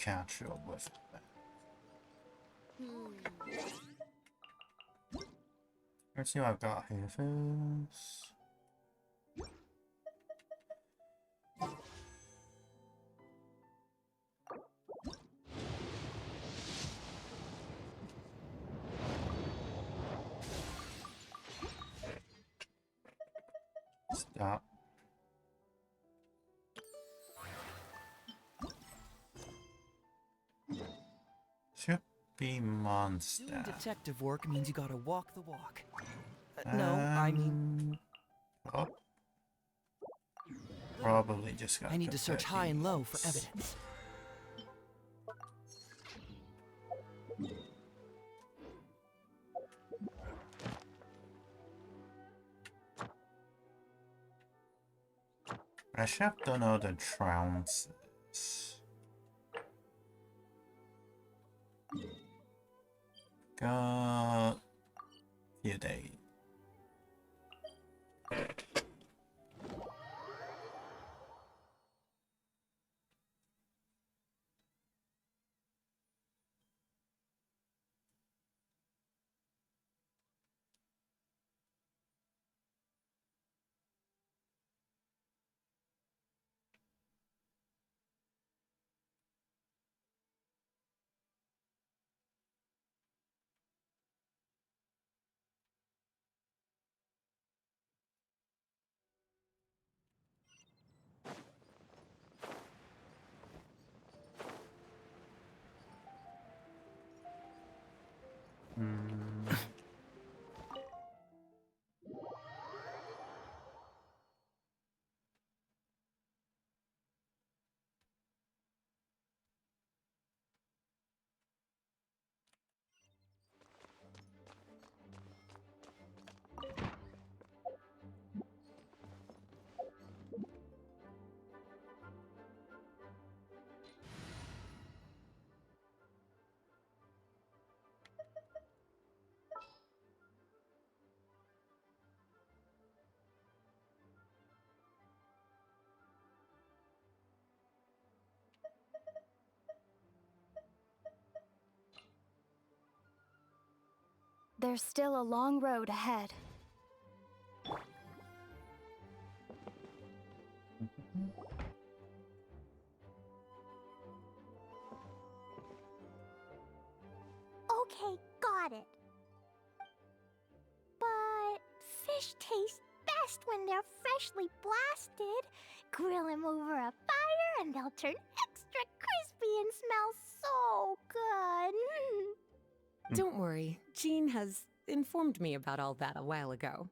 catch up with that. Let's see what I've got here first. Stop. Should be monster. Doing detective work means you gotta walk the walk. No, I mean... Oh. Probably just got I need to search high and low for evidence. I should have done all the trounces. Got few days. There's still a long road ahead. Okay, got it. But fish taste best when they're freshly blasted. Grill them over a fire and they'll turn extra crispy and smell so good. Don't worry, Jean has informed me about all that a while ago.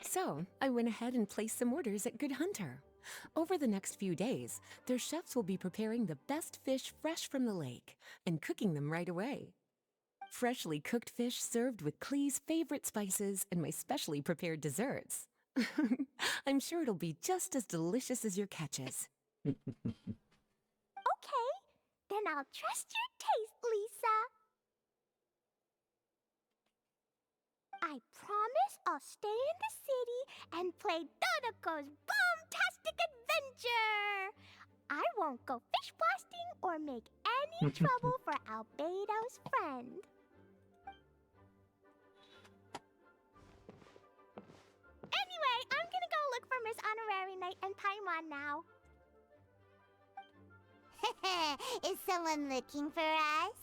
So, I went ahead and placed some orders at Good Hunter. Over the next few days, their chefs will be preparing the best fish fresh from the lake and cooking them right away. Freshly cooked fish served with Clee's favorite spices and my specially prepared desserts. I'm sure it'll be just as delicious as your catches. Okay, then I'll trust your taste, Lisa. I promise I'll stay in the city and play Dodoco's boom-tastic adventure. I won't go fish blasting or make any trouble for Albedo's friend. Anyway, I'm gonna go look for Miss Honorary Knight and Paimon now. Is someone looking for us?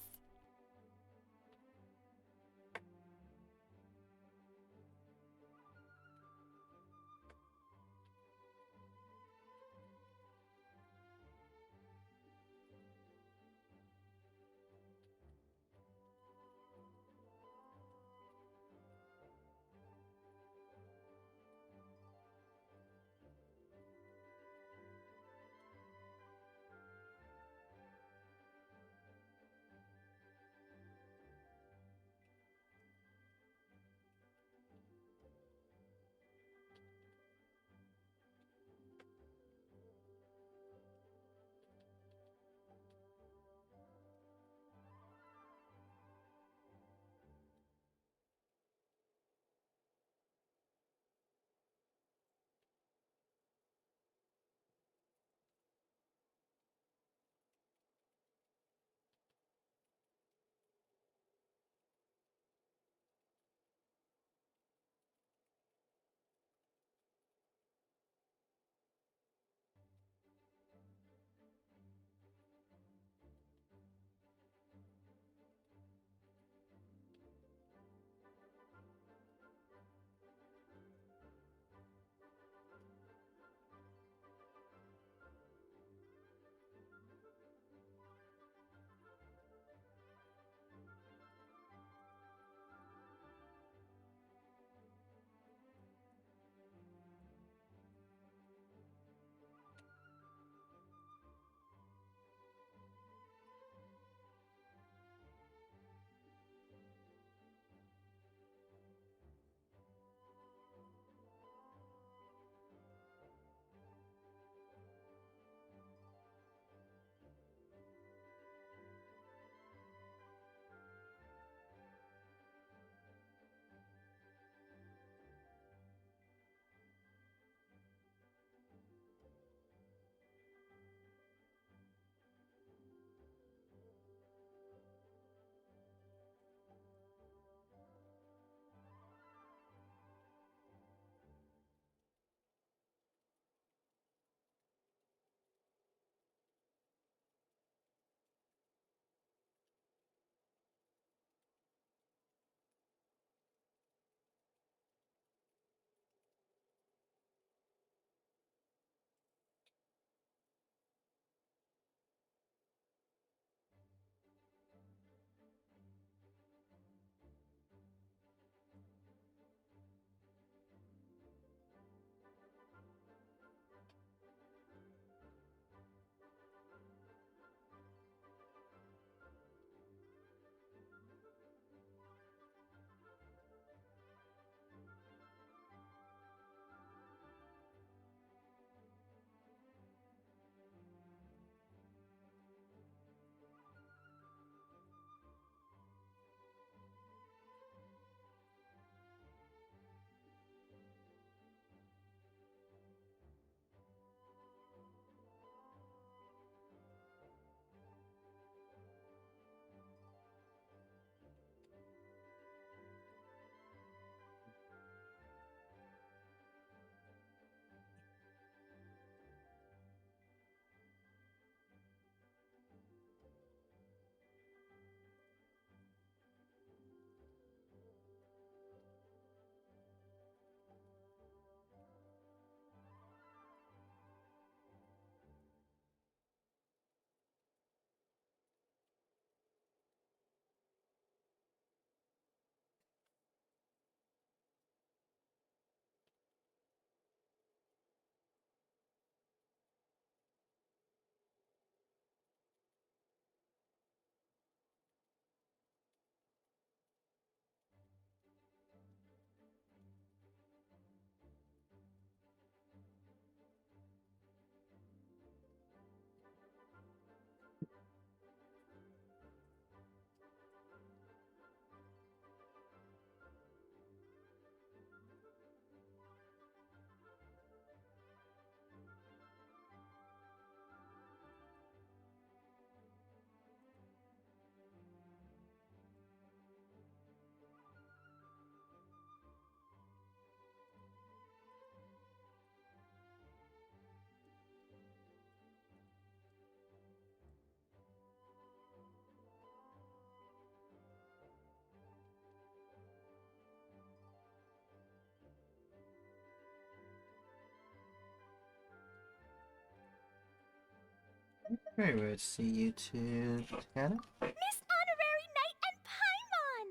Very good to see you too, Tana. Miss Honorary Knight and Paimon!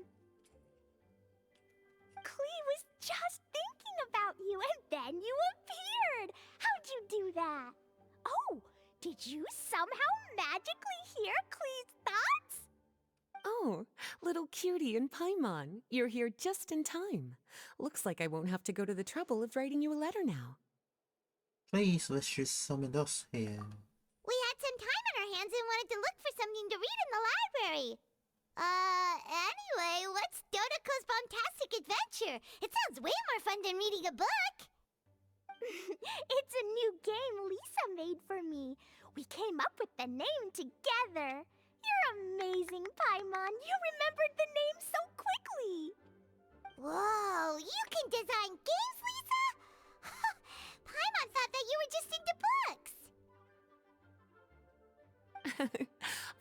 Klee was just thinking about you and then you appeared! How'd you do that? Oh, did you somehow magically hear Klee's thoughts? Oh, little cutie and Paimon, you're here just in time. Looks like I won't have to go to the trouble of writing you a letter now. Please, let's just summon us here. We had some time on our hands and wanted to look for something to read in the library. Anyway, what's Dodoko's Bombastic Adventure? It sounds way more fun than reading a book. It's a new game Lisa made for me. We came up with the name together. You're amazing, Paimon. You remembered the name so quickly. Whoa, you can design games, Lisa? Paimon thought that you were just into books.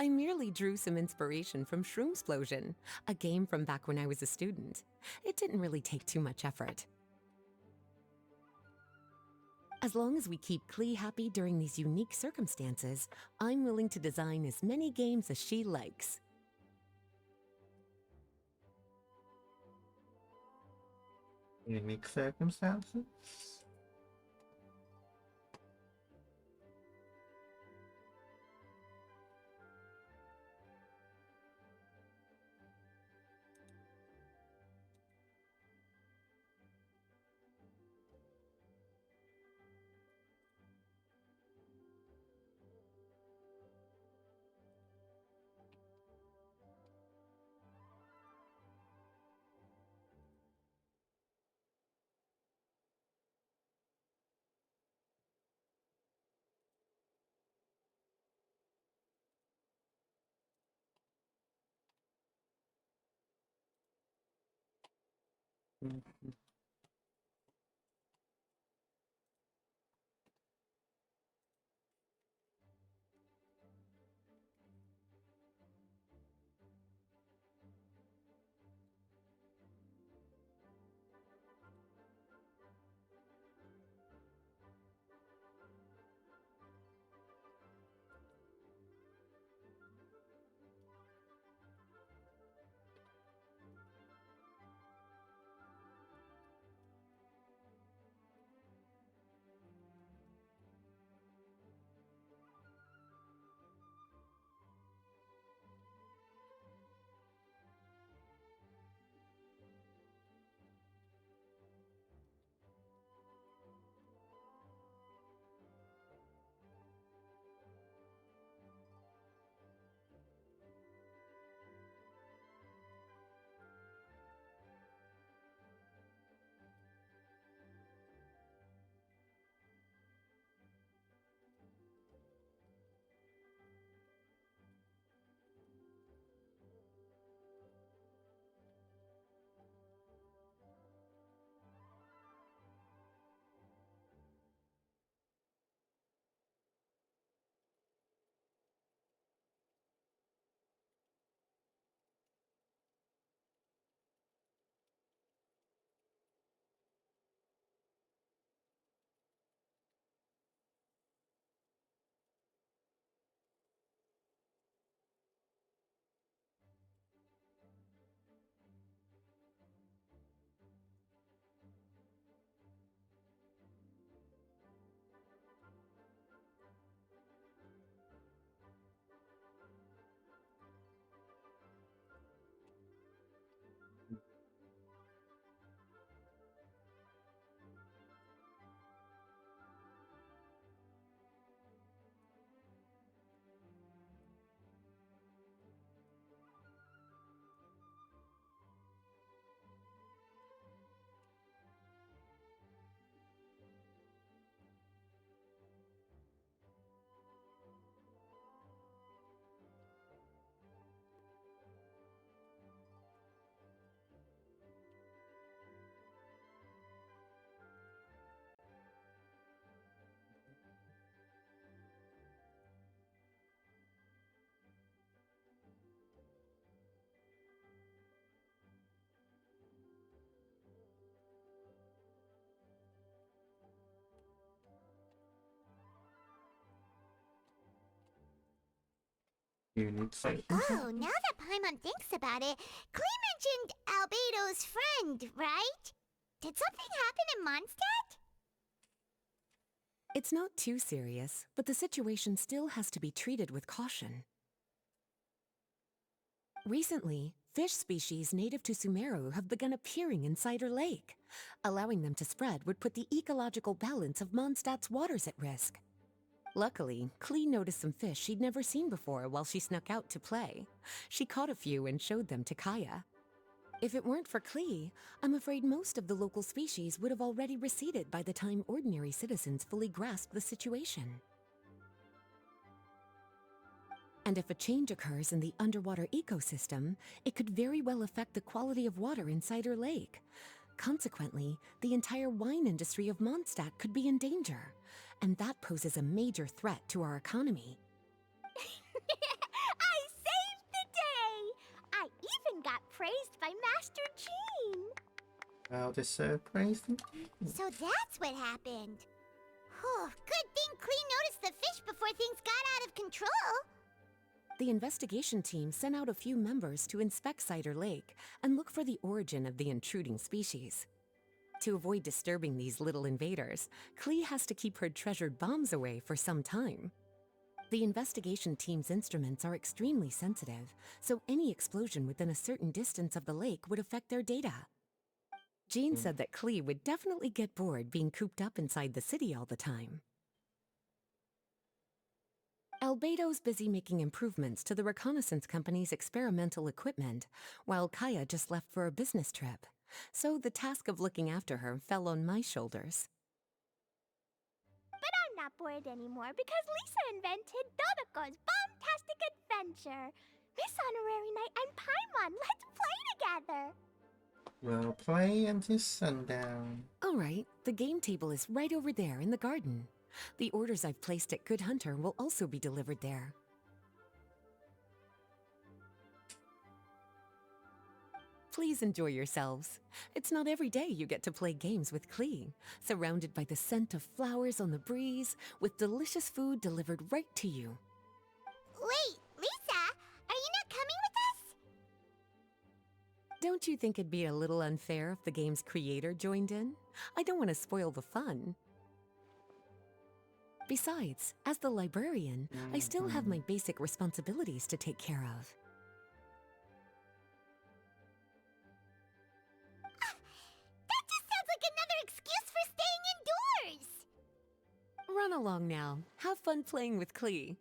I merely drew some inspiration from Shroomsplosion, a game from back when I was a student. It didn't really take too much effort. As long as we keep Klee happy during these unique circumstances, I'm willing to design as many games as she likes. Unique circumstances? Mhm. You need to. Oh, now that Paimon thinks about it, Klee mentioned Albedo's friend, right? Did something happen in Mondstadt? It's not too serious, but the situation still has to be treated with caution. Recently, fish species native to Sumeru have begun appearing in Cider Lake. Allowing them to spread would put the ecological balance of Mondstadt's waters at risk. Luckily, Klee noticed some fish she'd never seen before while she snuck out to play. She caught a few and showed them to Kaya. If it weren't for Klee, I'm afraid most of the local species would have already receded by the time ordinary citizens fully grasped the situation. And if a change occurs in the underwater ecosystem, it could very well affect the quality of water in Cider Lake. Consequently, the entire wine industry of Mondstadt could be in danger, and that poses a major threat to our economy. I saved the day! I even got praised by Master Jean! Well deserved praise. So that's what happened. Whew, good thing Klee noticed the fish before things got out of control. The investigation team sent out a few members to inspect Cider Lake and look for the origin of the intruding species. To avoid disturbing these little invaders, Klee has to keep her treasured bombs away for some time. The investigation team's instruments are extremely sensitive, so any explosion within a certain distance of the lake would affect their data. Jean said that Klee would definitely get bored being cooped up inside the city all the time. Albedo's busy making improvements to the reconnaissance company's experimental equipment, while Kaya just left for a business trip. So the task of looking after her fell on my shoulders. But I'm not bored anymore because Lisa invented Dodoko's Bombtastic Adventure. Miss Honorary Knight and Paimon, let's play together! We'll play until sundown. All right, the game table is right over there in the garden. The orders I've placed at Good Hunter will also be delivered there. Please enjoy yourselves. It's not every day you get to play games with Klee, surrounded by the scent of flowers on the breeze, with delicious food delivered right to you. Wait, Lisa, are you not coming with us? Don't you think it'd be a little unfair if the game's creator joined in? I don't want to spoil the fun. Besides, as the librarian, I still have my basic responsibilities to take care of. That just sounds like another excuse for staying indoors! Run along now. Have fun playing with Klee.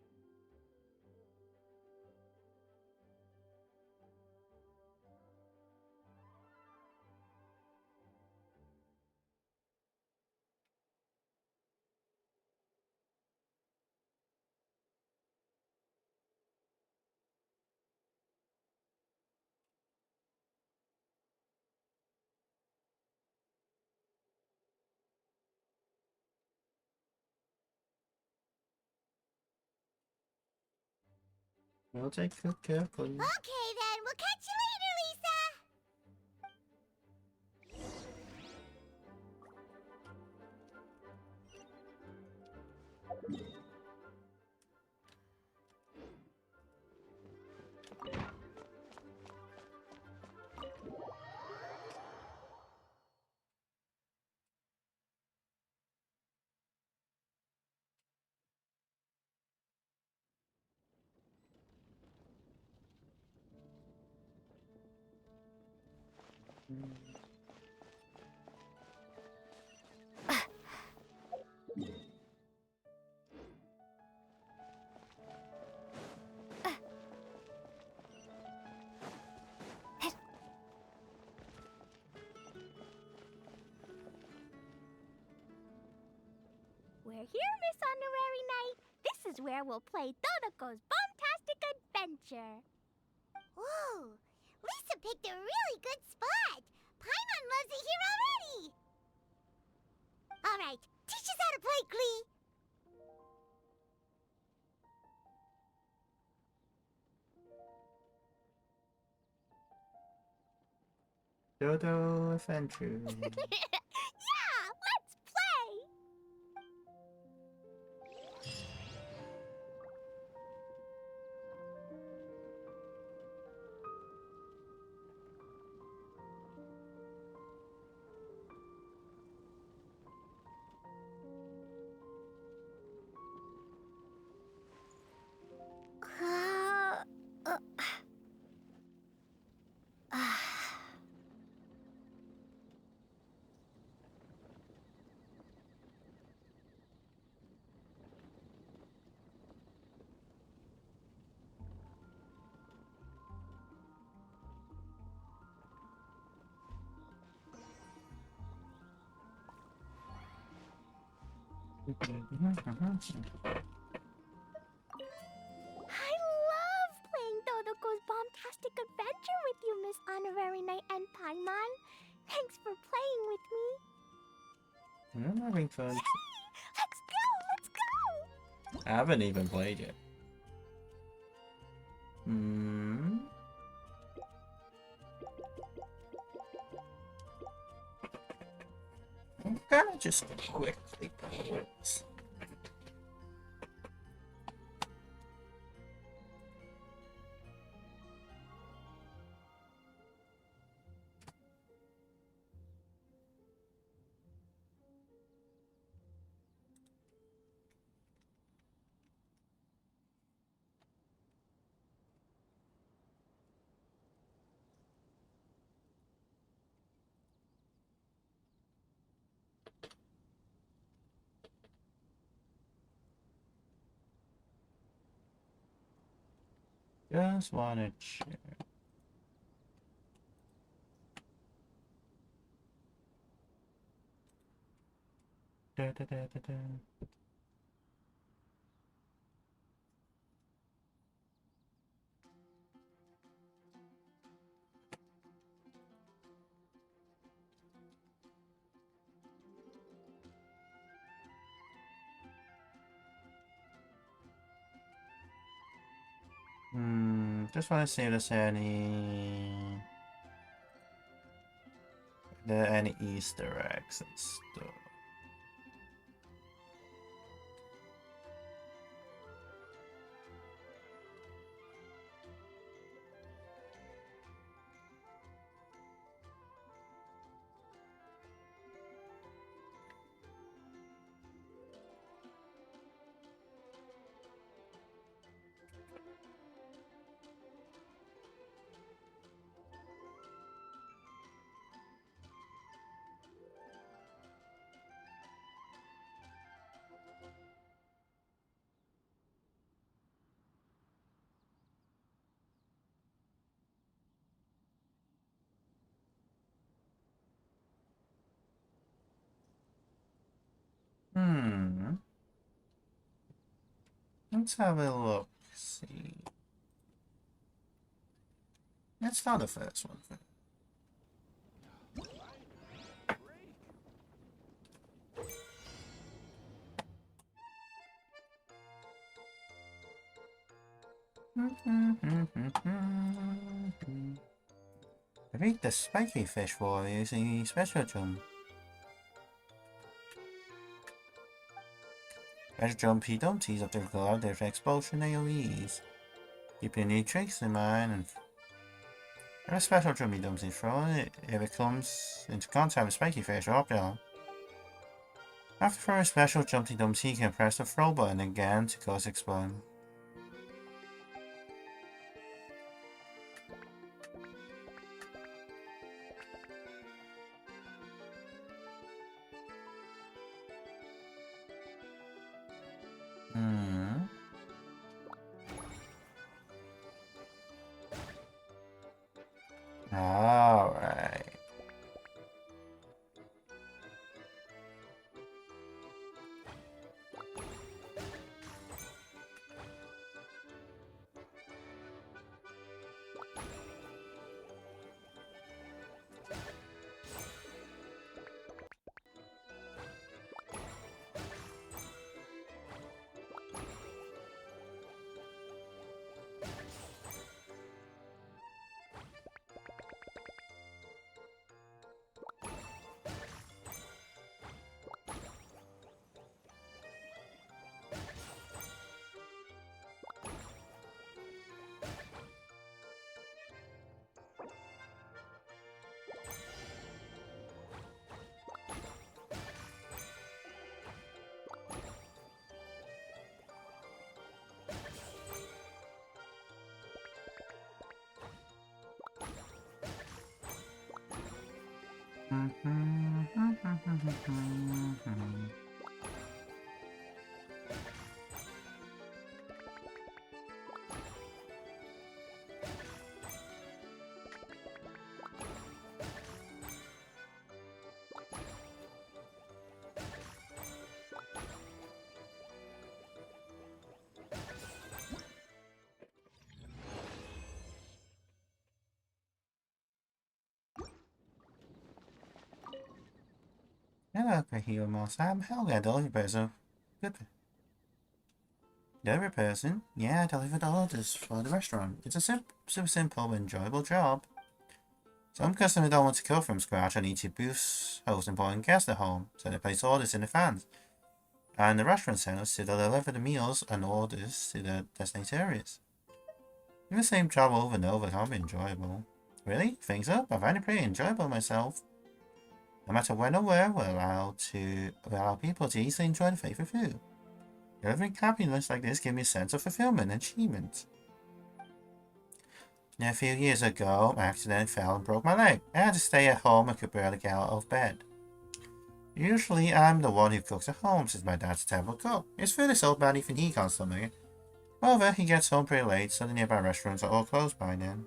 We'll take good care of you. Okay then, we'll catch you later, Lisa! We're here, Miss Honorary Knight. This is where we'll play Dodoko's Bombtastic Adventure. Whoa, Lisa picked a really good spot. Paimon loves it here already. All right, teach us how to play, Klee. Dodo Adventure. Yeah, let's play. I love playing Dodoko's Bombastic Adventure with you, Miss Honorary Knight and Paimon. Thanks for playing with me. I'm having fun. Let's go! Let's go! I haven't even played yet. I'm gonna just quickly pause. Just wanna check. Da, da, da, da, da. Just want to see if there's any Easter eggs and stuff. Let's have a look. See. Let's start the first one. Defeat the spiky fish wall using special jump. Special jump P-Dumpties up their guard, their expulsion AoEs. Keep your new tricks in mind and have a special jump P-Dumpty throw it if it comes into contact with spiky fish or object. After throwing a special jump P-Dumpty, you can press the throw button again to cause explosion. Alright. Hello, Grahio Moss. I'm Helga, delivery person. Good. Delivery person? Yeah, I deliver the orders for the restaurant. It's a super simple but enjoyable job. Some customers don't want to cook from scratch and need to boost host important guests at home, so they place orders in advance. And the restaurant centers to deliver the meals and orders to the designated areas. Doing the same job over and over can't be enjoyable. Really? Things up? I find it pretty enjoyable myself. No matter when or where, we allow people to easily enjoy the favorite food. Delivering happiness like this gives me a sense of fulfillment and achievement. A few years ago, I accidentally fell and broke my leg. I had to stay at home and could barely get out of bed. Usually, I'm the one who cooks at home since my dad's a terrible cook. His food is so bad even he can't stomach it. However, he gets home pretty late, so the nearby restaurants are all closed by then.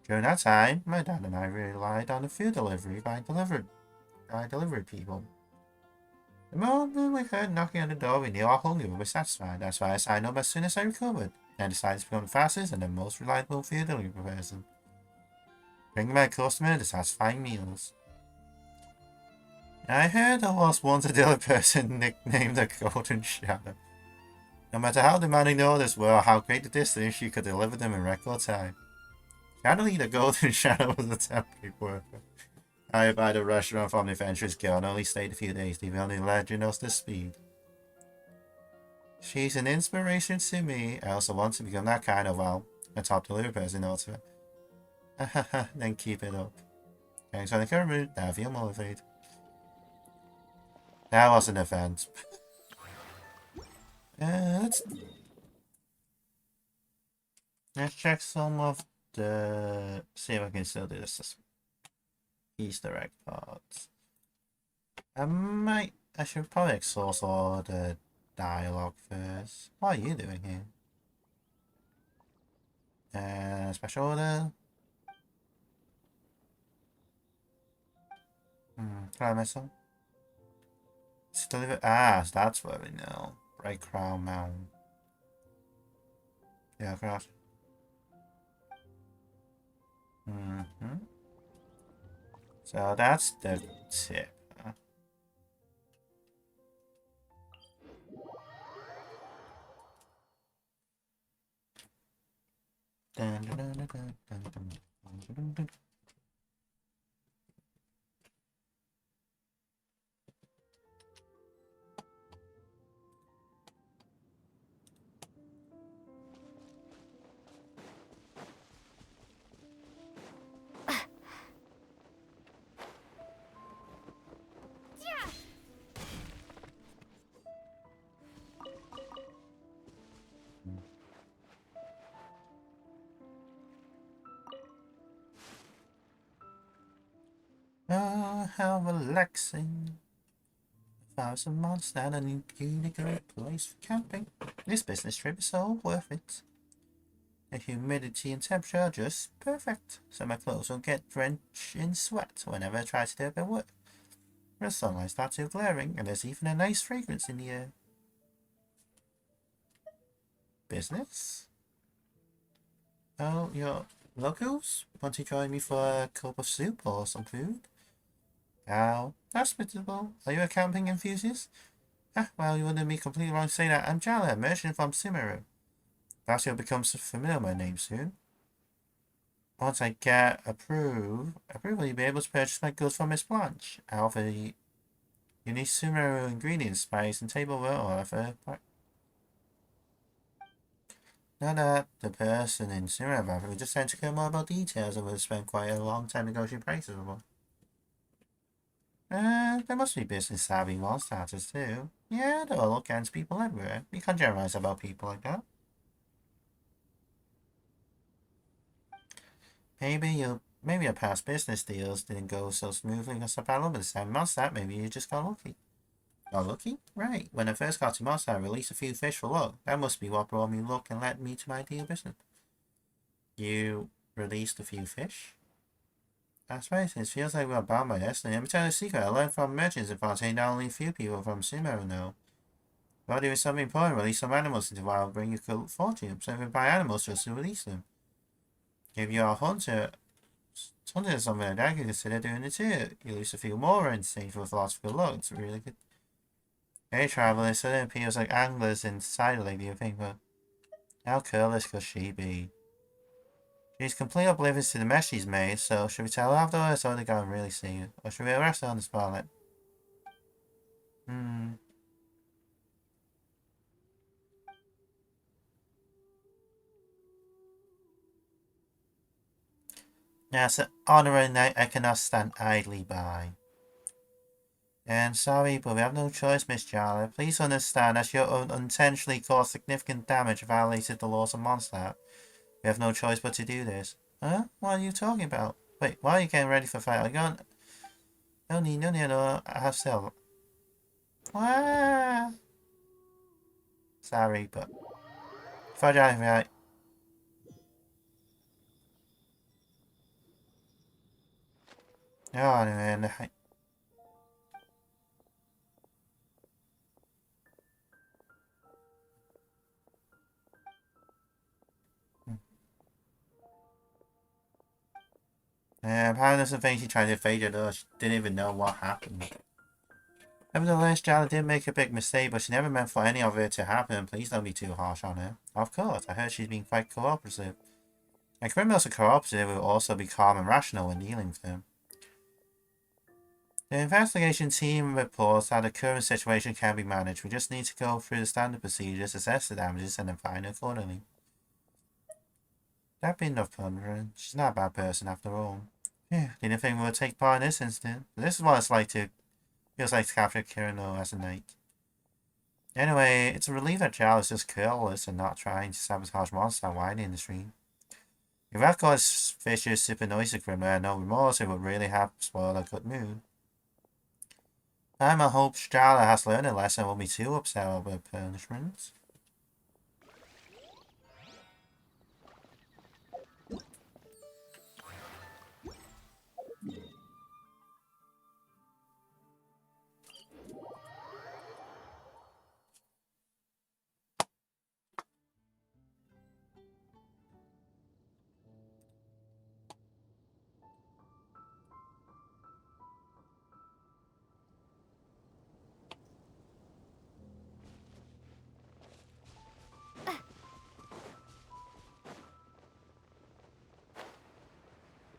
During that time, my dad and I relied on the food delivery by delivery people. The moment we heard knocking on the door, we knew our hunger was satisfied. That's why I signed up as soon as I recovered. I decided to become the fastest and the most reliable food delivery person, bringing my customer the satisfying meals. I heard there was once a delivery person nicknamed the Golden Shadow. No matter how demanding the orders were or how great the distance, she could deliver them in record time. Sadly, the Golden Shadow was a temporary worker hired by the restaurant from the Adventurers Guild and only stayed a few days, leaving only legend of the speed. She's an inspiration to me. I also want to become that kind of, well, a top delivery person also. Then keep it up. Thanks for the encouragement. Now I feel motivated. That was an event. Let's check some of the... see if I can still do this. Easter egg parts. I should probably exhaust all the dialogue first. What are you doing here? Special order. Can I mess up? It's delivered. Ah, so that's what we know. Bright Crown Mountain. Yeah, correct. So that's the tip. Dun, dun, dun, dun, dun, dun, dun, dun, dun. Oh, how relaxing. 1,000 months now, and a great place for camping. This business trip is so worth it. The humidity and temperature are just perfect, so my clothes won't get drenched in sweat whenever I try to do a bit of work. The sunlight's not too glaring, and there's even a nice fragrance in the air. Business? Oh, you're locals? Want to join me for a cup of soup or some food? Oh, that's suitable. Are you a camping enthusiast? Ah, well, you wouldn't be completely wrong to say that. I'm Jala, a merchant from Simaru. Perhaps you'll become familiar with my name soon. Once I get approval, you'll be able to purchase my goods from Miss Blanche. I offer you unique Sumeru ingredients, spice, and tableware, or whatever. Now that the person in Sumeru, we just tend to care more about details, and we'll spend quite a long time negotiating prices with them. There must be business savvy monsters too. Yeah, there are all kinds of people everywhere. You can't generalize about people like that. Maybe your past business deals didn't go so smoothly as a battle, but this time Mondstadt, maybe you just got lucky. Got lucky? Right. When I first got to Mondstadt, I released a few fish for luck. That must be what brought me luck and led me to my ideal business. You released a few fish? That's right, it feels like we're bound by destiny. Let me tell you a secret. I learned from merchants in saying that only a few people from Sumeru know. While doing something important, release some animals into the wild, bring you good fortune. So if you buy animals just to release them. If you're a hunter, something or something like that, I could consider doing it too. You lose a few more instinct for philosophical look. It's really good. Hey, travelers, so it appears like anglers inside Lake, do you think? But how careless could she be? She's completely oblivious to the mess she's made, so should we tell her afterwards or to go and really see her? Or should we arrest her on the spot? Like, Yes, honoring night I cannot stand idly by. And sorry, but we have no choice, Miss Jarla. Please understand that you unintentionally caused significant damage and violated the laws of Mondstadt. We have no choice but to do this. Huh? What are you talking about? Wait, why are you getting ready for fight? Are you on? No need, no, I have still. Ah! Sorry, but. Fragile, right? Oh, man. Apparently there's some things she tried to evade it, or she didn't even know what happened. Nevertheless, Jala did make a big mistake, but she never meant for any of it to happen. Please don't be too harsh on her. Of course, I heard she's been quite cooperative. And criminals are cooperative will also be calm and rational when dealing with them. The investigation team reports that the current situation can be managed. We just need to go through the standard procedures, assess the damages, and then fine accordingly. That'd be enough pondering. She's not a bad person after all. Yeah, didn't think we would take part in this incident. This is what it's like to feels like to capture Kirino as a knight. Anyway, it's a relief that Jal is just careless and not trying to sabotage Mondstadt wine industry. If that guy's vicious, super noisy criminal had no remorse, it would really have spoiled a good mood. I hope Strahla has learned a lesson and won't be too upset over punishments.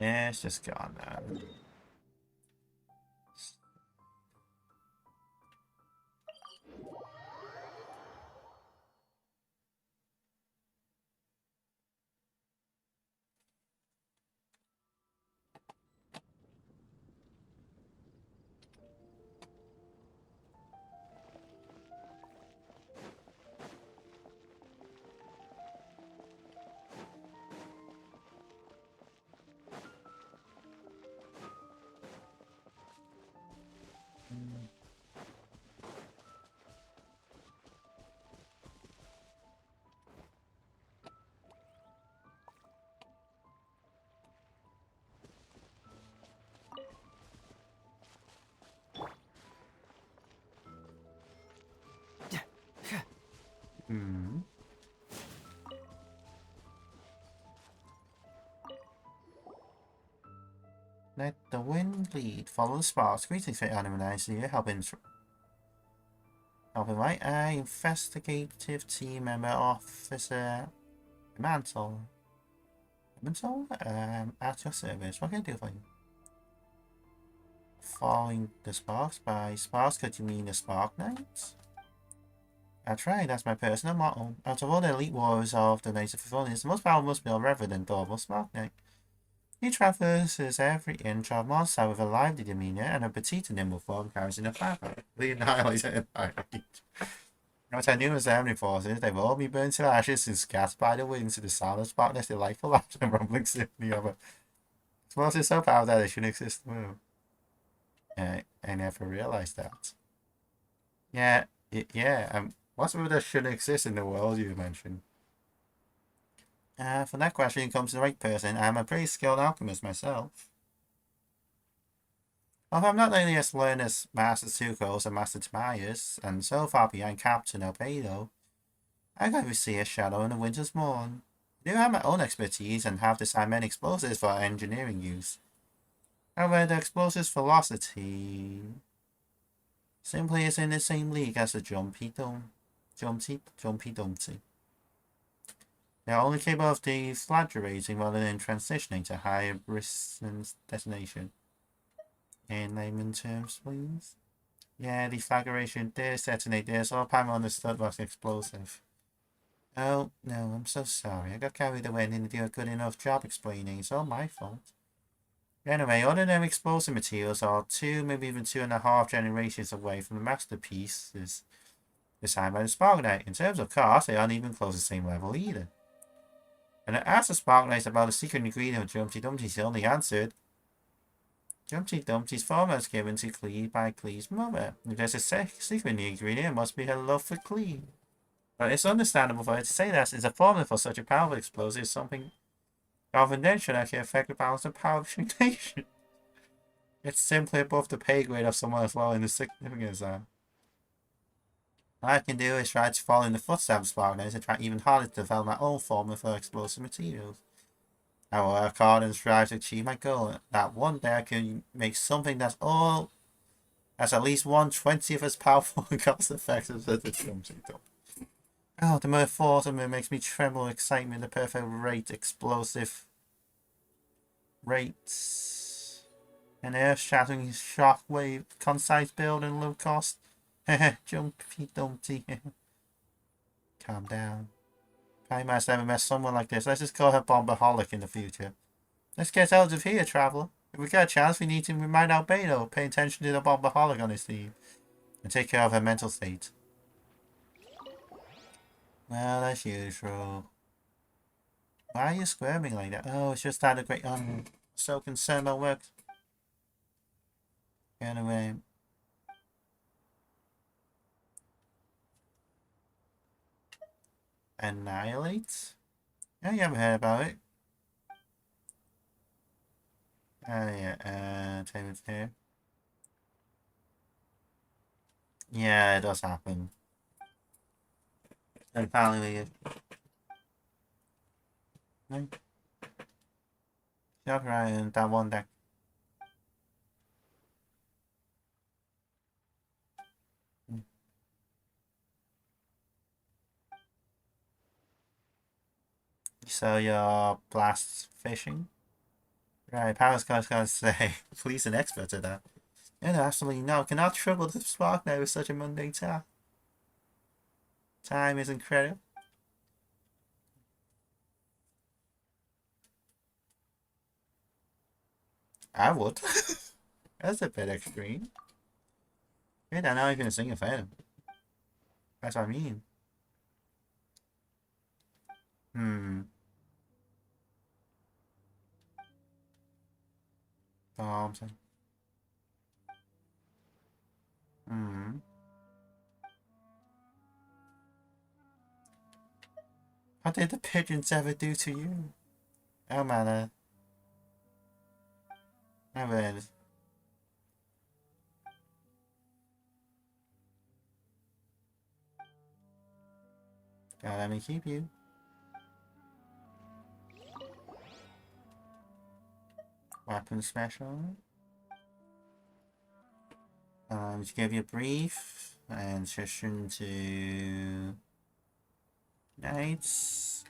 Yeah, it's just gone now. Hmm. Let the wind lead. Follow the sparks. Greetings, Fate Animanize here, helping right eye, investigative team member, officer, Mantle. Mantle? At your service. What can I do for you? Following the sparks by sparks, could you mean the Spark Knights? That's right, that's my personal motto. Out of all the elite warriors of the Knights of Favonius, the most powerful must be a reverend, adorable Spark Knight. He traverses every inch of Mondstadt with a lively demeanor and a petite and nimble form carries in a flapper. The annihilated entire reach. What I knew was the enemy forces, they will all be burned to ashes and scattered by the winds to the silent sparkness, delightful laughter and rumbling symphony of a explosive so powerful that they shouldn't exist in the world. I never realized that. Yeah, what's with that shouldn't exist in the world you mentioned? For that question comes to the right person. I'm a pretty skilled alchemist myself. Although I'm not nearly as learned as Master Sucrose and Master Timaeus, and so far behind Captain Albedo, I can see a shadow in the winter's morn. I do have my own expertise and have designed many explosives for engineering use. However, the explosives velocity simply is in the same league as the Jumpy Dumpty. They are only capable of deflagrating rather than transitioning to higher risk destination. In layman terms, please. Yeah, deflagration did detonate there, so Pam understood what's explosive. Oh, no, I'm so sorry. I got carried away and didn't do a good enough job explaining. It's all my fault. Anyway, ordinary explosive materials are 2, maybe even 2.5 generations away from the masterpieces designed by the Sparklight. In terms of cost, they aren't even close to the same level either. And I asked the Sparklight about the secret ingredient of Jumpty Dumpty, he only answered, Jumpty Dumpty's formula is given to Clee by Clee's mother. If there's a secret ingredient, it must be her love for Clee. But it's understandable for her to say that, since a formula for such a powerful explosive is something confidential that can affect the balance of power of the nation. It's simply above the pay grade of someone as well in the significance. All I can do is try to follow in the footsteps of Sparkness and try even harder to develop my own formula for explosive materials. I will work hard and strive to achieve my goal, that one day I can make something that's at least 1/20th as powerful and cost effective as the Jumpty Dumpty. Oh, the mere thought of it makes me tremble with excitement. The perfect rate, explosive rates, an earth-shattering shockwave, concise build and low cost. Jumpy Dumpty. Calm down. I must never met someone like this. Let's just call her Bombaholic in the future. Let's get out of here, traveler. If we get a chance, we need to remind Albedo, pay attention to the Bombaholic on his team, and take care of her mental state. Well, as usual. Why are you squirming like that? Oh, it's just that a great so concerned about work. Anyway. Annihilate? Oh, you haven't heard about it. Oh yeah, Taylor's here. Yeah, it does happen. And finally no. Shot right in that one deck. So your blast fishing? Right, Power's gonna say, please an expert at that. No, absolutely no. Cannot triple the spark now with such a mundane task. Time is incredible. I would. That's a bit extreme. Wait, I'm not even a single fan. That's what I mean. Thompson. What did the pigeons ever do to you? Oh man, I read. God, let me keep you. Weapon special. To give you a brief and session to Knights.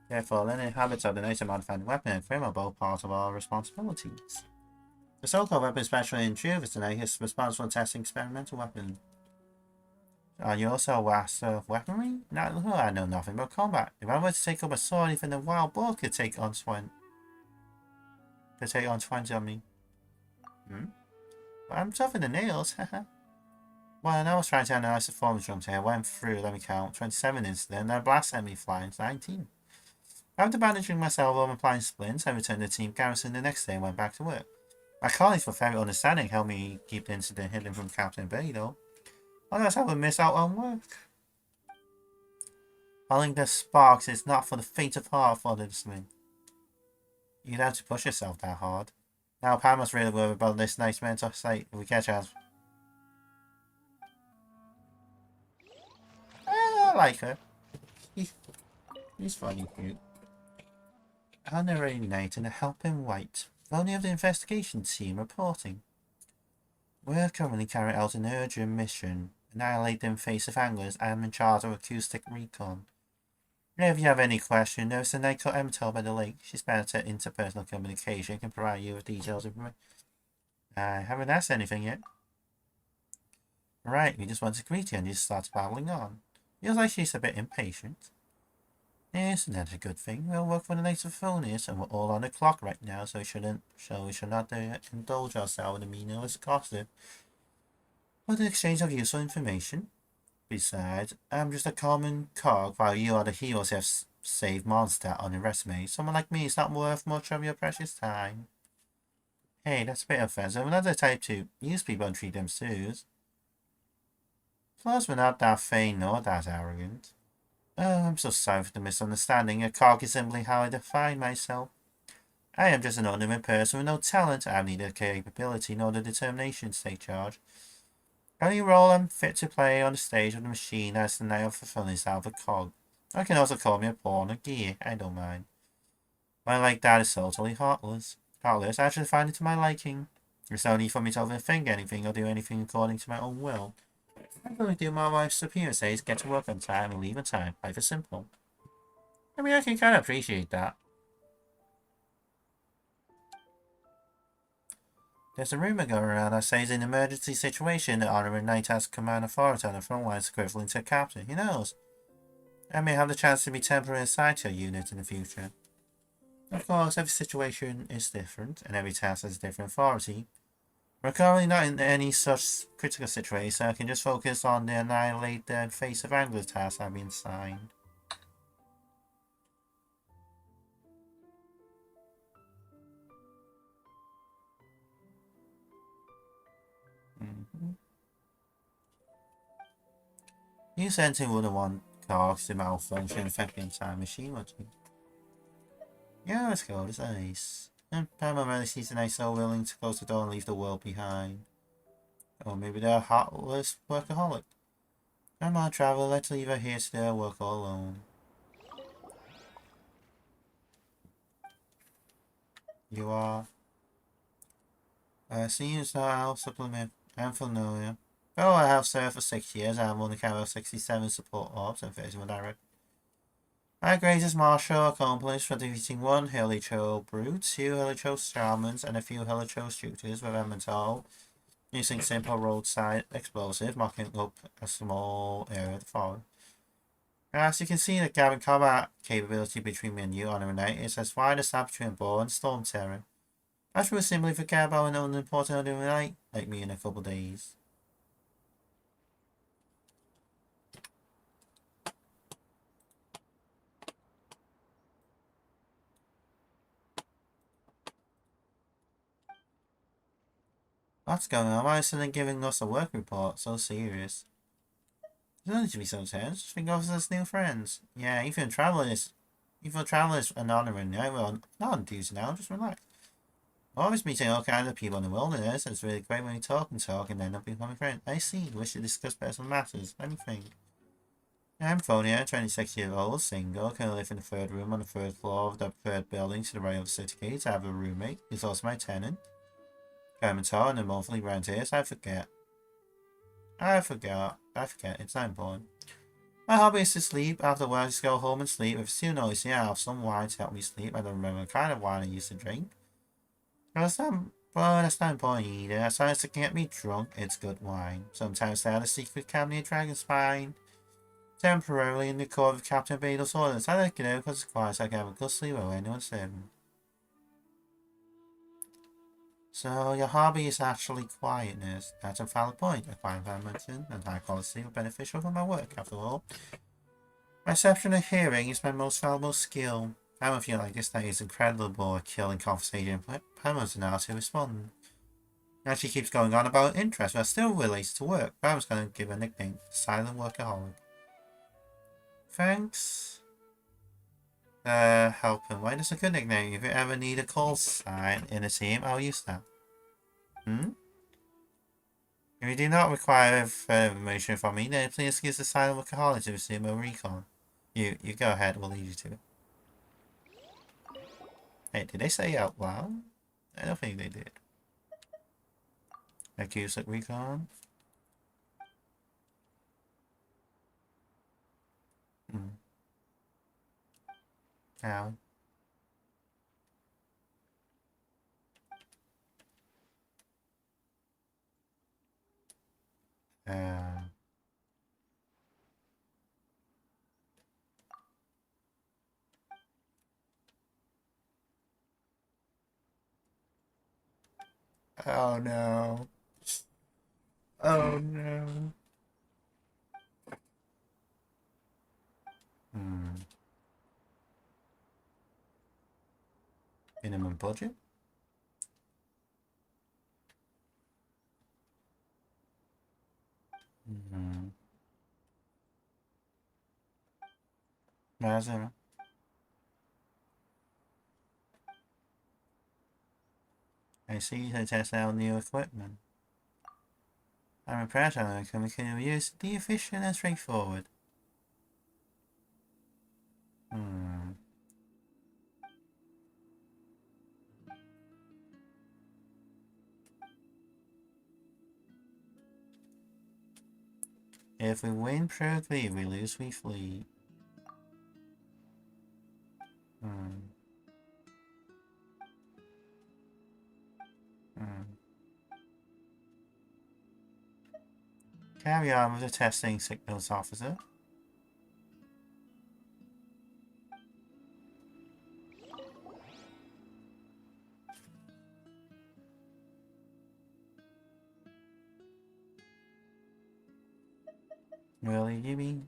Therefore, learning habits of the Knights and modifying weapon and frame are both part of our responsibilities. The so-called weapon specialist in truth is the Knight is responsible for testing experimental weapons. Are you also a master of weaponry? No, I know nothing about combat. If I were to take up a sword, even the wild boar could take on 20. On me. But I'm tougher than nails, haha. Well, I was trying to analyze the form of jumps here. I went through, let me count, 27 incidents, and a blast sent me flying to 19. After bandaging myself and applying splints, I returned to Team Garrison the next day and went back to work. My colleagues were very understanding, helped me keep the incident hidden from Captain Bay, though. Otherwise, I would miss out on work. Following the sparks is not for the faint of heart, honestly. You'd have to push yourself that hard. Now, Pam must really worry about this nice mental state if we catch us. I like her. He's funny, cute. Honorary Knight and a helping white. Only of the investigation team reporting. We're currently carrying out an urgent mission. Annihilate the invasive anglers. I'm in charge of acoustic recon. If you have any question, there's a knight called Emmettal by the lake. She's better at interpersonal communication, can provide you with details information. I haven't asked anything yet. Right, we just want to greet you and you start babbling on. Feels like she's a bit impatient. Isn't that a good thing? We'll work for the Knights of Phonius and we're all on the clock right now, so we should not indulge ourselves in a meaningless gossip. But the exchange of useful information. Besides, I'm just a common cog while you are the heroes who have saved Mondstadt on your resume. Someone like me is not worth much of your precious time. Hey, that's a bit offensive. We're not the type to use people and treat them serious. Plus, we're not that vain nor that arrogant. Oh, I'm so sorry for the misunderstanding. A cog is simply how I define myself. I am just an ordinary person with no talent. I have neither the capability nor the determination to take charge. Only role I'm fit to play on the stage of the machine as the Knight of Fulfillment out of a cog. I can also call me a pawn or gear. I don't mind. One like that is totally heartless. I actually find it to my liking. There's no need for me to overthink anything or do anything according to my own will. I'm going to do my wife's superior says, get to work on time and leave on time. Life is simple. I mean, I can kind of appreciate that. There's a rumor going around that says in an emergency situation, the honorary knight has command authority on the front lines equivalent to a captain. Who knows? I may have the chance to be temporarily assigned to a unit in the future. Of course, every situation is different, and every task has a different authority. We're currently not in any such critical situation, so I can just focus on the annihilate the face of anglers task I've been assigned. You sent him with the one cogs to malfunction affecting time machine, would you? Yeah, let's go, it's nice. And Pamela really sees the knight so willing to close the door and leave the world behind. Or maybe they're a heartless workaholic. Come on, traveler, let's leave her here to do her work all alone. You are. Seniors now supplement. I'm familiar. Oh, I have served for 6 years. I'm on the count of 67 support orbs and 31 direct. My greatest martial accomplished for defeating 1 Helicho brute, 2 Helicho shamans, and a few Helicho shooters with Emmental, using simple roadside explosive, marking up a small area of the forest. As you can see, the gap in combat capability between me and you, Honor and Knight, is as wide as that between Boar and Storm Terror. I should simply forget about an unimportant Honor Knight, like me in a couple days. What's going on? Why is someone giving us a work report? So serious. You don't need to be so tense. Just think of us as new friends. Yeah, even travel is an honor and I will not enthused now, just relax. We're always meeting all kinds of people in the wilderness, and it's really great when we talk and end up becoming friends. I see. Wish to discuss personal matters. Let me think. I'm Phonia, 26 years old, single, can live in the 3rd room on the 3rd floor of the 3rd building to the right of the city gates. I have a roommate. He's also my tenant. Commentar and the monthly rent is. I forget. It's not important. My hobby is to sleep. After work, I just go home and sleep. If it's too noisy, I have some wine to help me sleep. I don't remember the kind of wine I used to drink. That's not important either. As long as it can't get me drunk, it's good wine. Sometimes they have a secret camp near Dragonspine. Temporarily in the court of Captain Beetle's orders. I like it out because it's quiet so I can have a good sleep while anyone's serving. So your hobby is actually quietness. That's a valid point. A quiet environment and high quality are beneficial for my work. After all, reception and hearing is my most valuable skill. I don't feel like this night is incredible at killing conversation, but Pamela's now to respond. Now she keeps going on about interest, but still relates to work. Pamela's going to give her a nickname, Silent Workaholic. Thanks. Helping. Why that's a good nickname? If you ever need a call sign in a team, I'll use that. If you do not require further information from me, then please use the Silent Workaholic to receive a recon. You go ahead, we'll lead you to it. Hey, did they say out loud? I don't think they did. Acoustic recon? Hmm. How? Uh... Oh no. Oh no. Hmm. Minimum budget? Hmm. Mazim. I see you to test out new equipment. I'm impressed how the can be used be efficient and straightforward. Hmm. If we win proudly, we lose we flee. Hmm. Hmm. Carry on with the testing signals, officer. Really, you mean?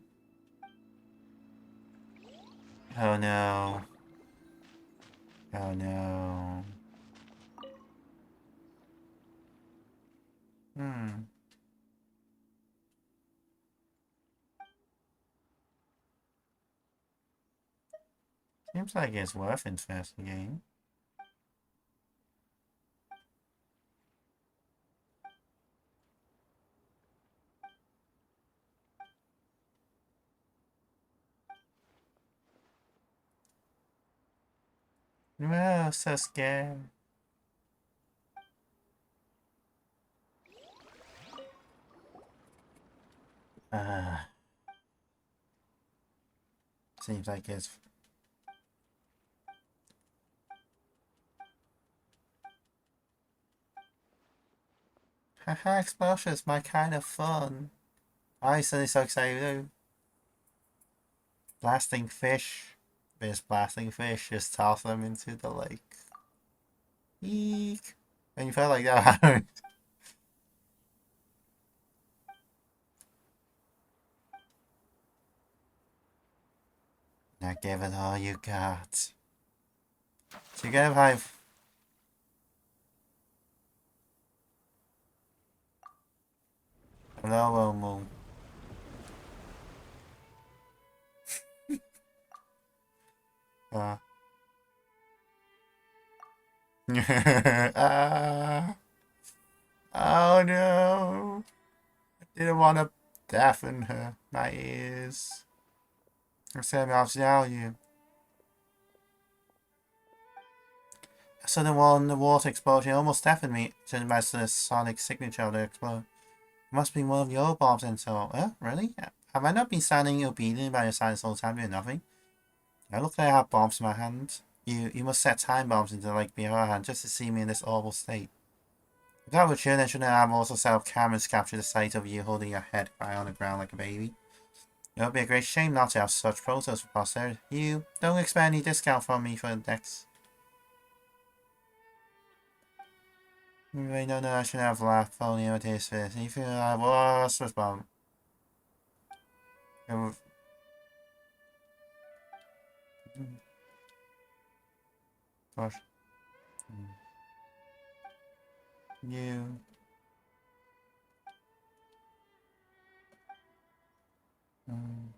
Oh no. Oh no. Hmm. Seems like it's worth investigating. Oh, so scared. Ah. Seems like it's... Haha, explosions, my kind of fun. I suddenly so excited. Blasting fish. This blasting fish, just toss them into the lake. Eek. And you felt like that. Now give it all you got. So you get a high... Hello, Moon. Uh. Ah. Oh no. Didn't want to deafen her. My ears. Instead of yell you. A sudden one, the water explosion almost deafened me. Judging by the sonic signature of the explosion. It must be one of your bombs and so. Really? Have I not been standing obedient by your side this whole time doing nothing? I look like I have bombs in my hand. You must set time bombs into the lake beforehand just to see me in this awful state. If that were true, then shouldn't I have also set up cameras to capture the sight of you holding your head high on the ground like a baby? It would be a great shame not to have such photos for posterity. You don't expect any discount from me for the next. I don't know I should have laughed only with his face. Even I was respond. Gosh. You. Mm.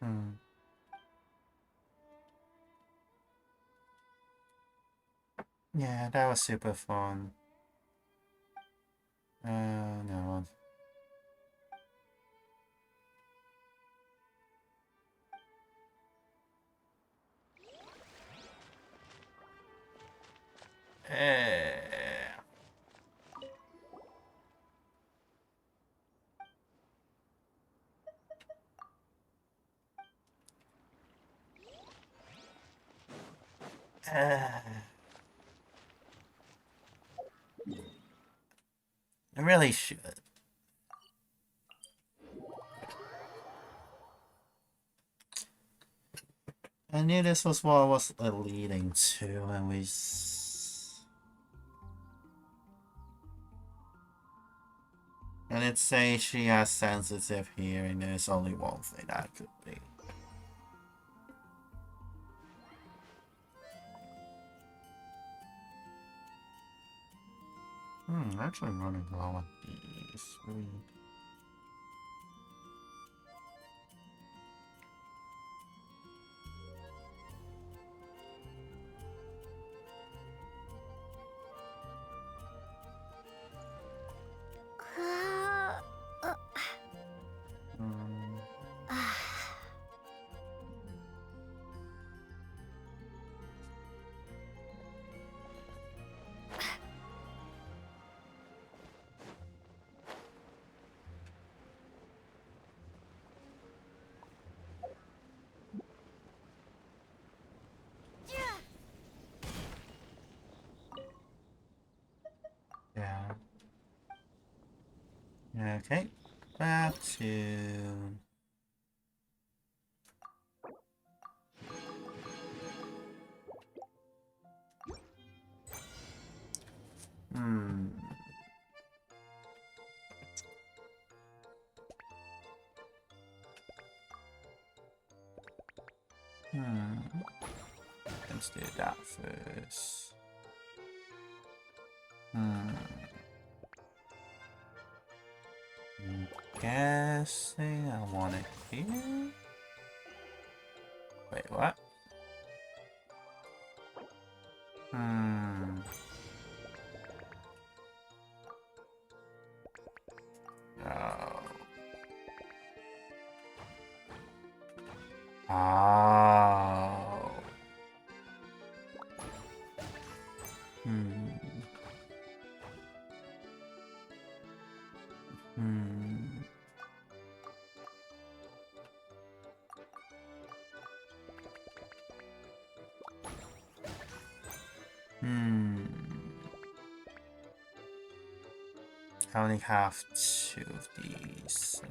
Hmm. Yeah, that was super fun. No. Eh. I really should. I knew this was what I was leading to, and and it says she has sensitive hearing. There's only one thing that could be. Actually running low on these. Hmm. Yeah. Okay. Back to. Hmm. Let's do that first. I'm guessing I want it here. Wait, what? Oh. Oh. Hmm. Hmm. Hmm. I only have 2 of these, so.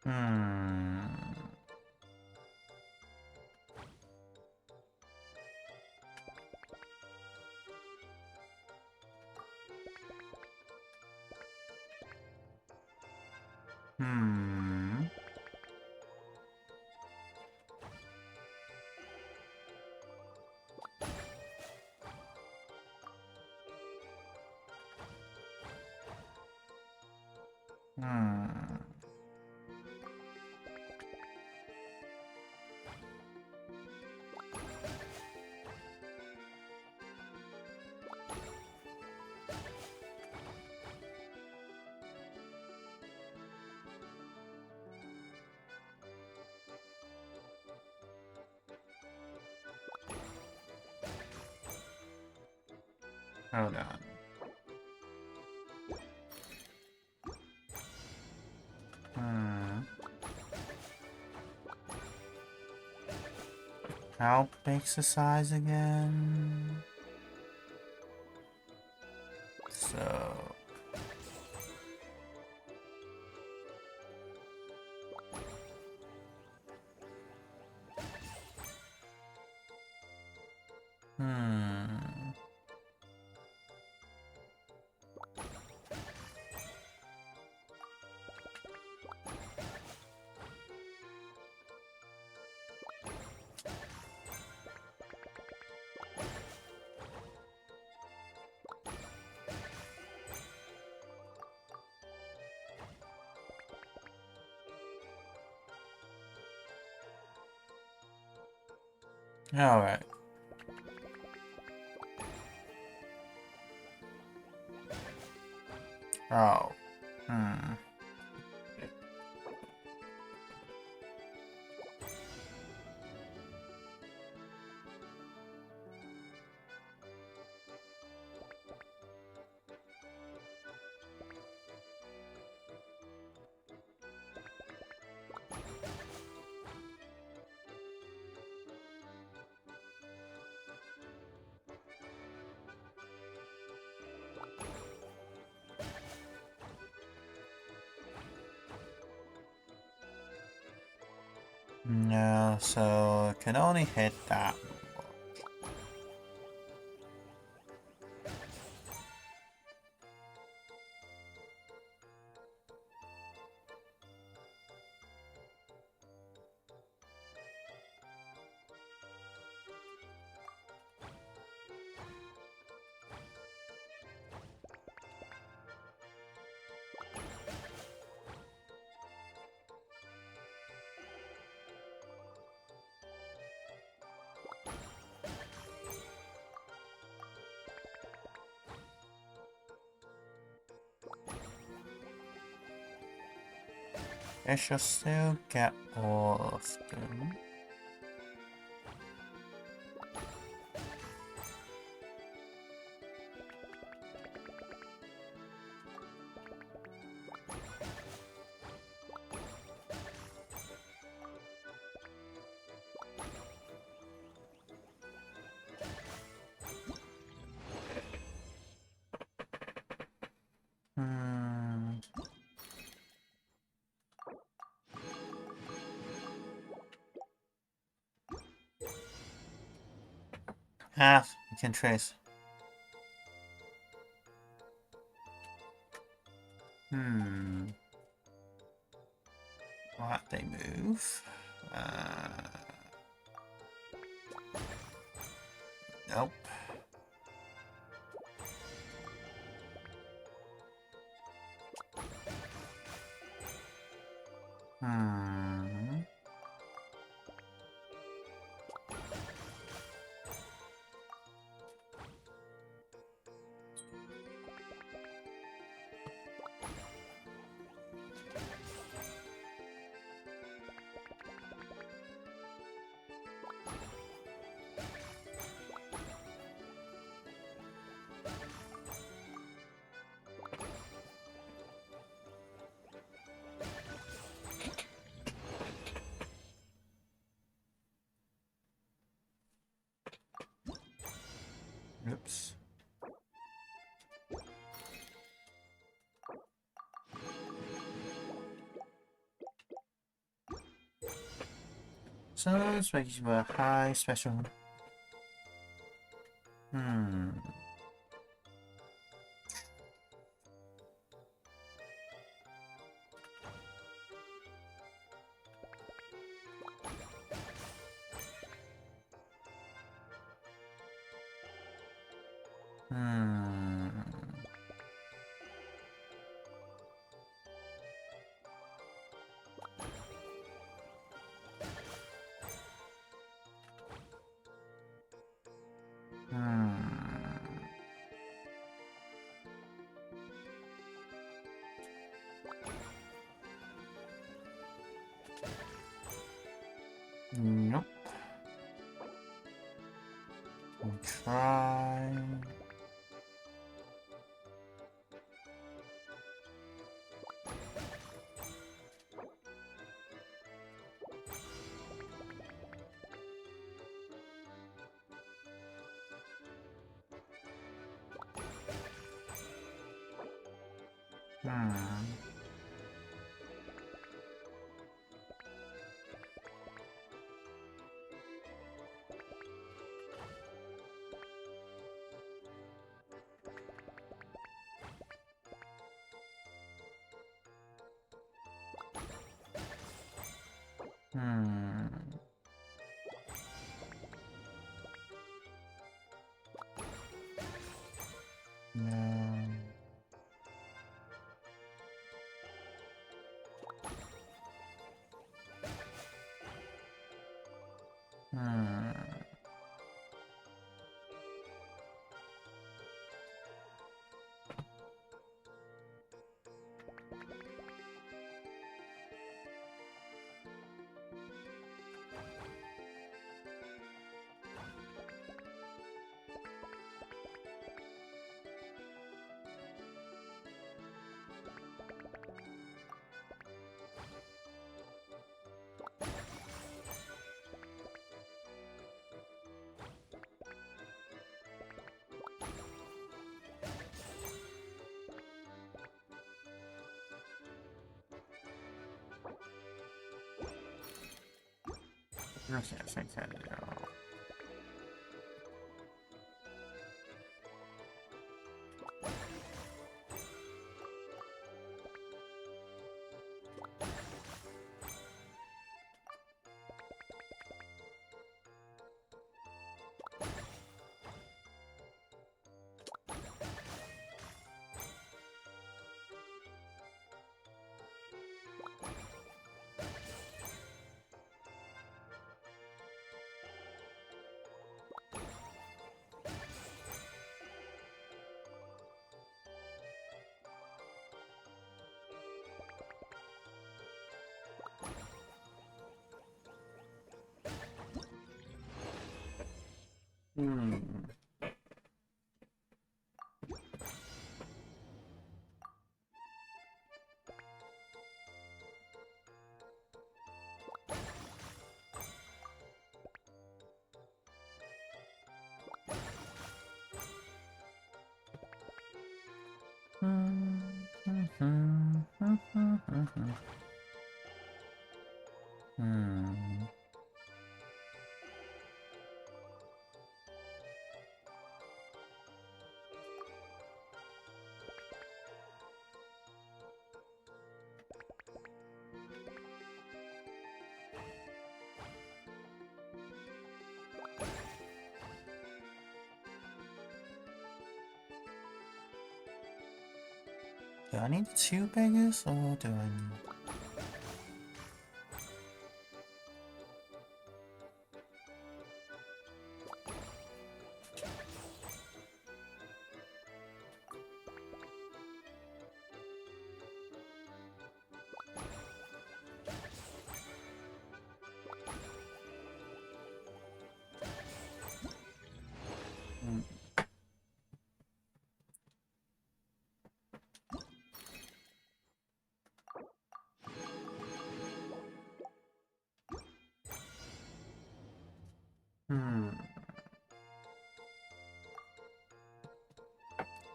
Hmm. Hmm. Hmm. Hold on. How big's the size again? So... Alright. Oh. No, so it can only hit that. It shall still get all of them. Ah, you can trace. What, they move? Nope. Oops. So let's make it a high special. Nope. We'll try. Hmm. Hmm. No. Hmm. Okay, I think I know. Hmm. Hmm. Do I need two beggars or do I need... Hmm.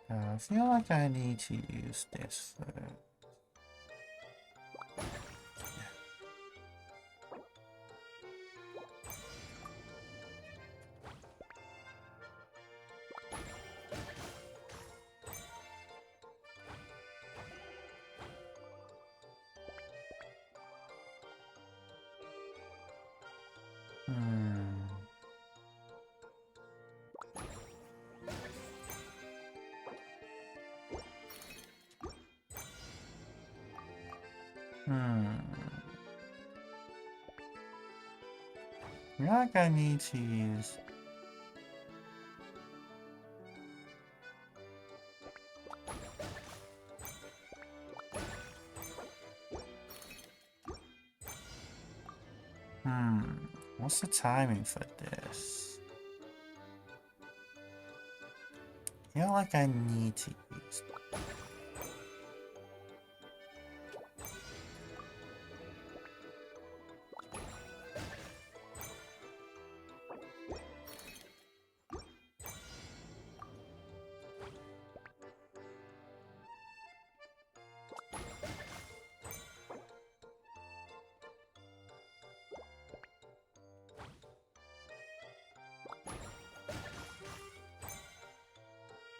I feel like I need to use this first. Hmm. Hmm. I feel like I need to use... Hmm. What's the timing for this? I feel like I need to use...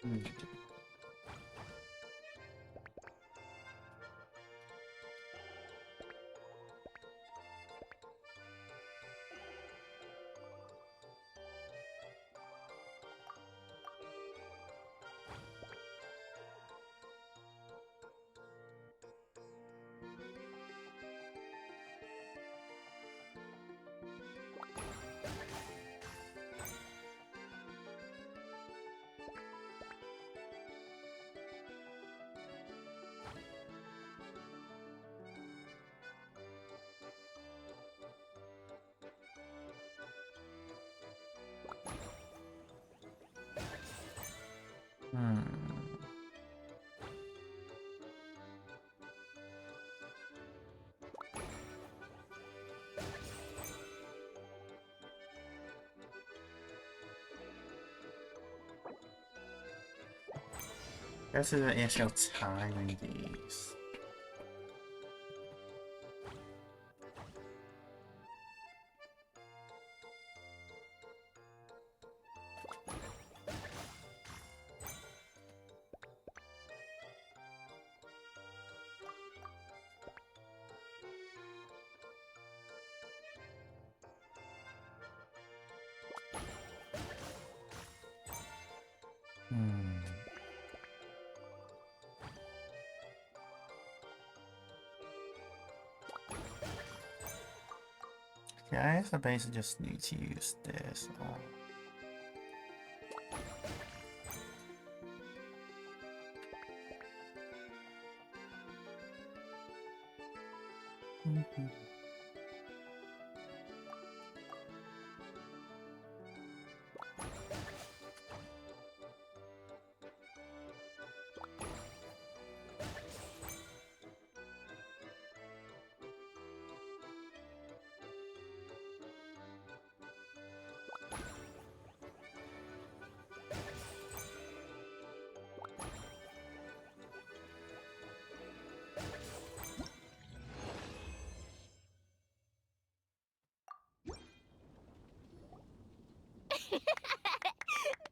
Hmm. Guess there's an actual time in these. Yeah, I guess I basically just need to use this.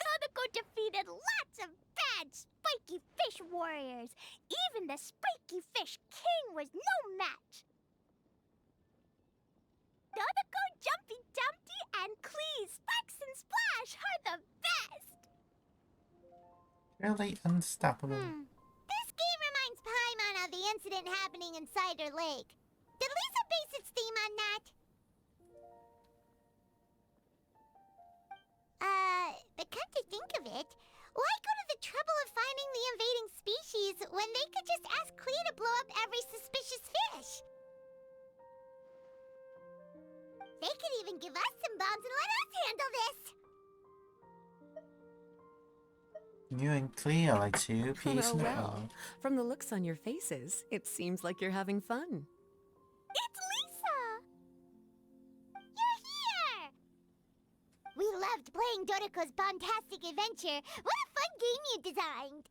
Dodoko defeated lots of bad spiky fish warriors. Even the spiky fish king was no match. Dodoko, Jumpy Dumpty, and Clee, Sparks and Splash are the best. Really unstoppable. This game reminds Paimon of the incident happening in Cider Lake. Did Lisa base its theme on that? But come to think of it, why go to the trouble of finding the invading species when they could just ask Clee to blow up every suspicious fish? They could even give us some bombs and let us handle this. You and Clea are like two peas in a Well, pod. from the looks on your faces, it seems like you're having fun. It's Lisa! You're here! We loved playing Dodoko's Bombastic Adventure. What a fun game you designed!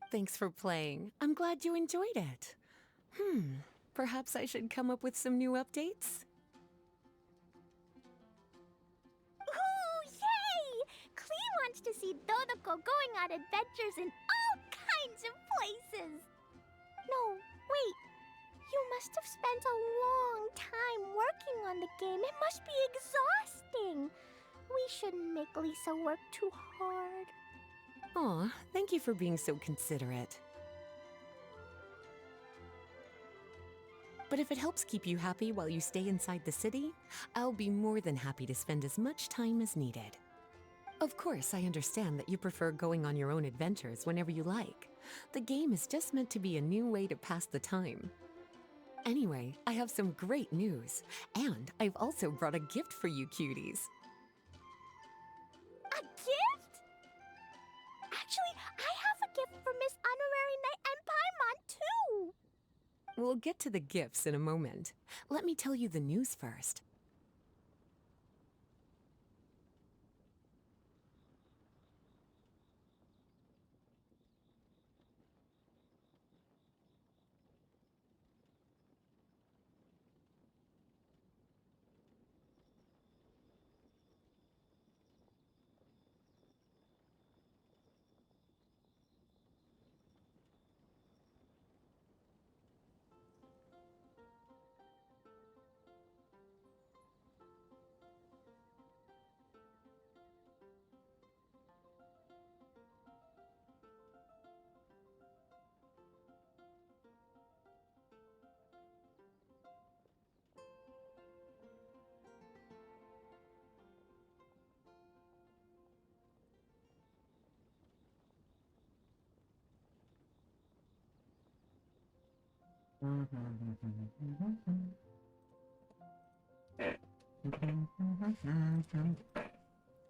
Thanks for playing. I'm glad you enjoyed it. Perhaps I should come up with some new updates? Ooh, yay! Clee wants to see Dodoko going on adventures in all kinds of places. No, wait. You must have spent a long time working on the game. It must be exhausting. We shouldn't make Lisa work too hard. Aw, thank you for being so considerate. But if it helps keep you happy while you stay inside the city, I'll be more than happy to spend as much time as needed. Of course, I understand that you prefer going on your own adventures whenever you like. The game is just meant to be a new way to pass the time. Anyway, I have some great news, and I've also brought a gift for you cuties. A gift? Actually, I have a gift for Miss Honorary Knight and Paimon, too. We'll get to the gifts in a moment. Let me tell you the news first.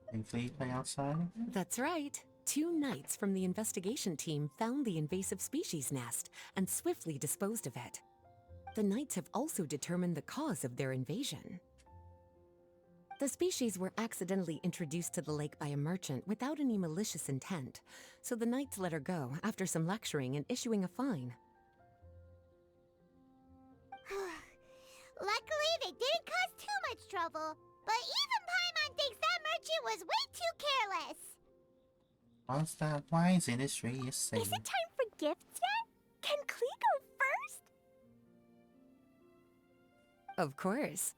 Think Flea play outside? That's right. 2 knights from the investigation team found the invasive species nest and swiftly disposed of it. The knights have also determined the cause of their invasion. The species were accidentally introduced to the lake by a merchant without any malicious intent, so the knights let her go after some lecturing and issuing a fine. Luckily, they didn't cause too much trouble. But even Paimon thinks that merchant was way too careless. What's the wise industry is saying? Is it time for gifts yet? Can Klee go first? Of course.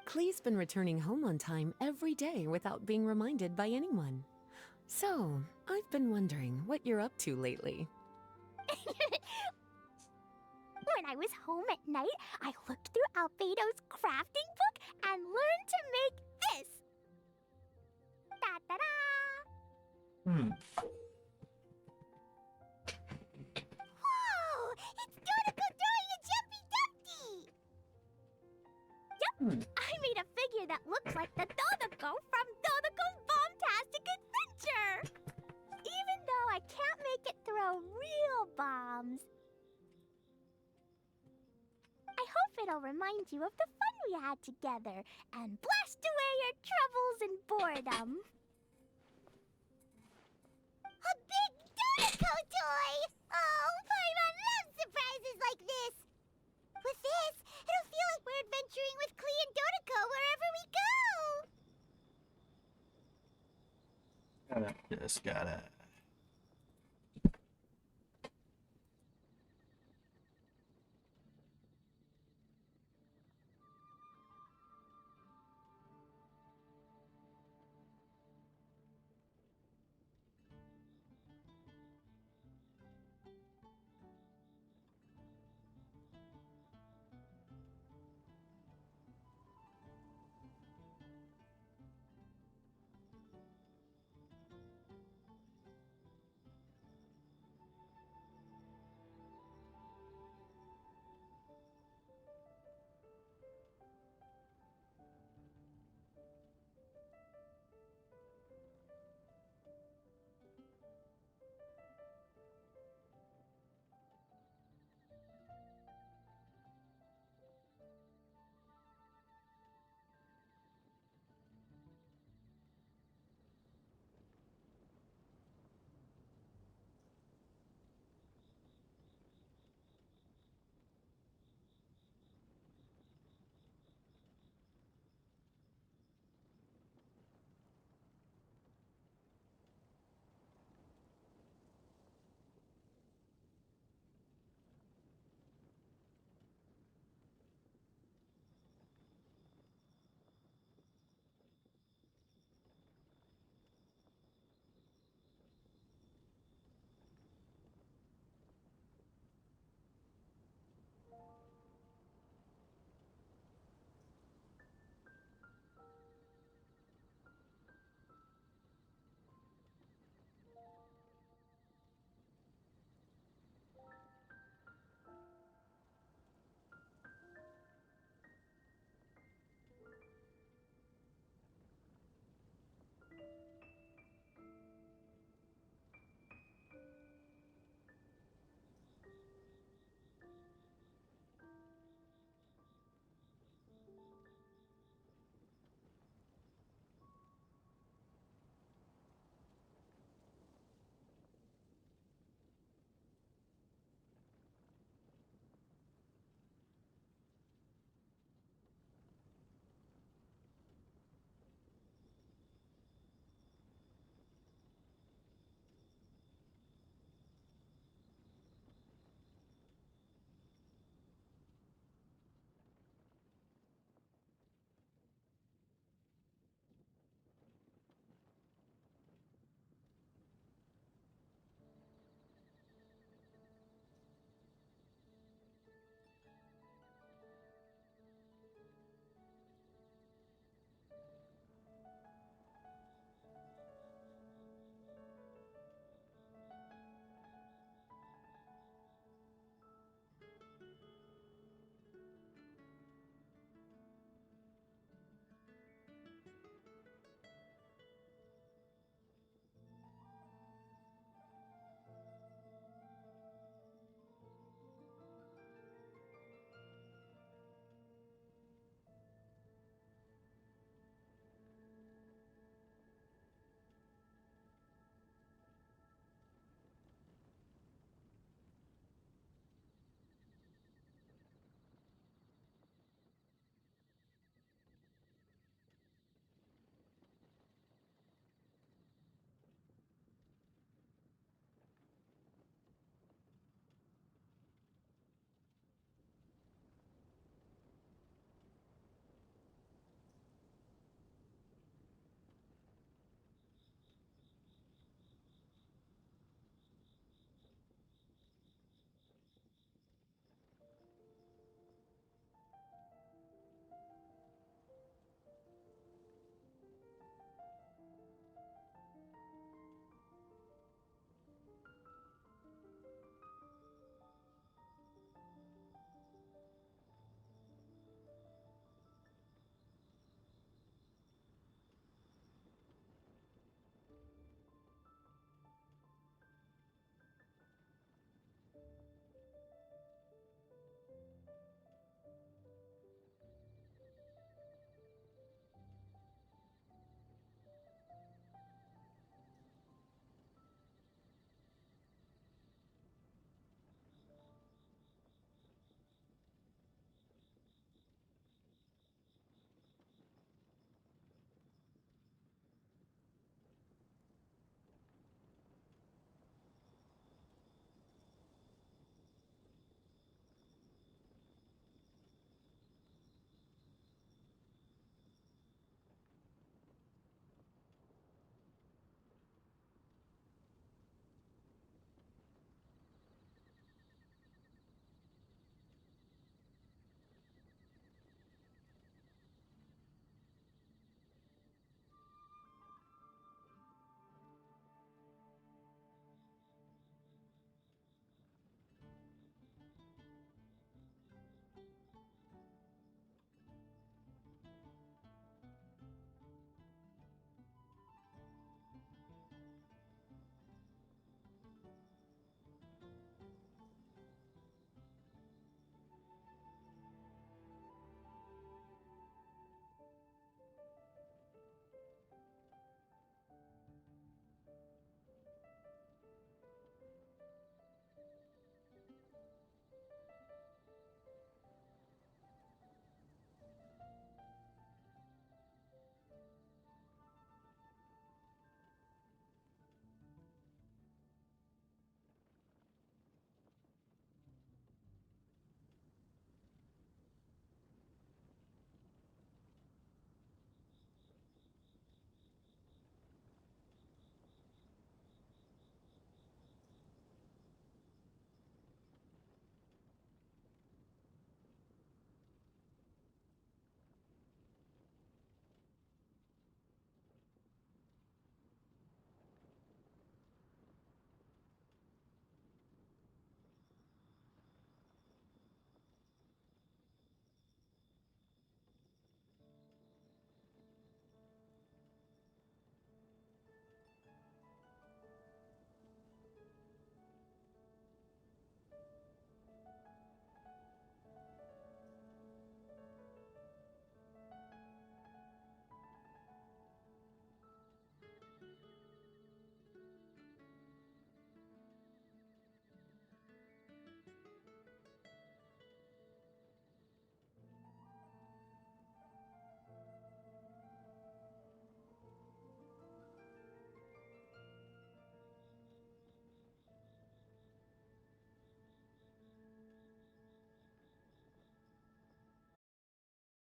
Klee's been returning home on time every day without being reminded by anyone. So, I've been wondering what you're up to lately. When I was home at night, I looked through Albedo's crafting book and learned to make this. Da-da-da! Whoa! It's Dodoko doing a jumpy dumpty! Yep, I made a figure that looks like the Dodoko from Dodoko's Bombtastic Adventure! Even though I can't make it throw real bombs. I hope it'll remind you of the fun we had together and blast away your troubles and boredom. A big Dodoko toy! Oh, Paimon loves surprises like this! With this, it'll feel like we're adventuring with Klee and Dodoko wherever we go! Just gotta